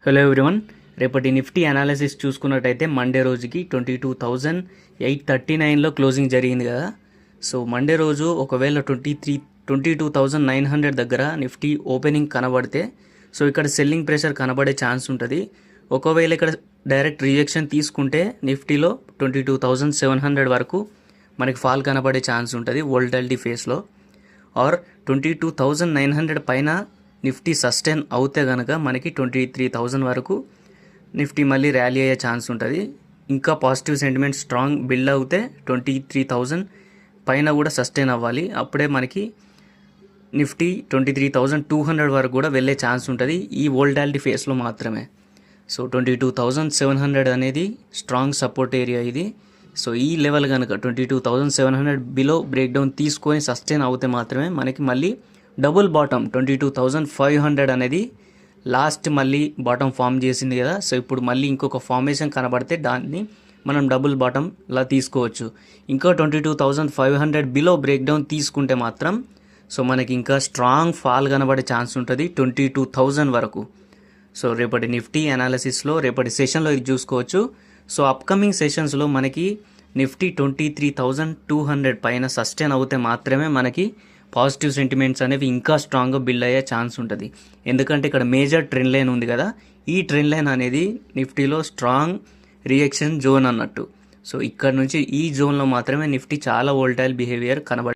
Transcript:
Hello everyone, రేపటి Nifty analysis చూసుకున్నట్టయితే Monday రోజుకి 22,839లో క్లోజింగ్ జరిగింది కదా. సో మండే రోజు ఒకవేళ 22,900 దగ్గర నిఫ్టీ ఓపెనింగ్ కనబడితే సో ఇక్కడ సెల్లింగ్ ప్రెషర్ కనబడే ఛాన్స్ ఉంటుంది. ఒకవేళ ఇక్కడ డైరెక్ట్ రిజెక్షన్ తీసుకుంటే నిఫ్టీలో 22,700 వరకు మనకి ఫాల్ కనబడే ఛాన్స్ ఉంటుంది వోల్టాలిటీ ఫేస్లో. ఆర్ 22,900 పైన నిఫ్టీ సస్టైన్ అవుతే కనుక మనకి 23,000 వరకు నిఫ్టీ మళ్ళీ ర్యాలీ అయ్యే ఛాన్స్ ఉంటుంది. ఇంకా పాజిటివ్ సెంటిమెంట్ స్ట్రాంగ్ బిల్డ్ అవుతే 23,000 పైన కూడా సస్టైన్ అవ్వాలి. అప్పుడే మనకి నిఫ్టీ 23,200 వరకు కూడా వెళ్ళే ఛాన్స్ ఉంటుంది ఈ వోల్టాలిటీ ఫేస్లో మాత్రమే. సో 22,700 అనేది స్ట్రాంగ్ సపోర్ట్ ఏరియా ఇది. సో ఈ లెవెల్ కనుక 22,700 బిలో బ్రేక్డౌన్ తీసుకొని సస్టైన్ అవుతే మాత్రమే మనకి మళ్ళీ డబుల్ బాటమ్ 22,500 అనేది లాస్ట్ మళ్ళీ బాటమ్ ఫామ్ చేసింది కదా. సో ఇప్పుడు మళ్ళీ ఇంకొక ఫార్మేషన్ కనబడితే దాన్ని మనం డబుల్ బాటంలా తీసుకోవచ్చు. ఇంకా 22,500 బిలో బ్రేక్డౌన్ తీసుకుంటే మాత్రం సో మనకి ఇంకా స్ట్రాంగ్ ఫాల్ కనబడే ఛాన్స్ ఉంటుంది 22,000 వరకు. సో రేపటి నిఫ్టీ అనాలిసిస్లో రేపటి సెషన్లో ఇది చూసుకోవచ్చు. సో అప్కమింగ్ సెషన్స్లో మనకి నిఫ్టీ 23,200 పైన సస్టైన్ అవుతే మాత్రమే మనకి పాజిటివ్ సెంటిమెంట్స్ అనేవి ఇంకా స్ట్రాంగ్గా బిల్డ్ అయ్యే ఛాన్స్ ఉంటుంది. ఎందుకంటే ఇక్కడ మేజర్ ట్రెండ్ లైన్ ఉంది కదా, ఈ ట్రెండ్ లైన్ అనేది నిఫ్టీలో స్ట్రాంగ్ రియాక్షన్ జోన్ అన్నట్టు. సో ఇక్కడ నుంచి ఈ జోన్లో మాత్రమే నిఫ్టీ చాలా వోల్టైల్ బిహేవియర్ కనబడుతుంది.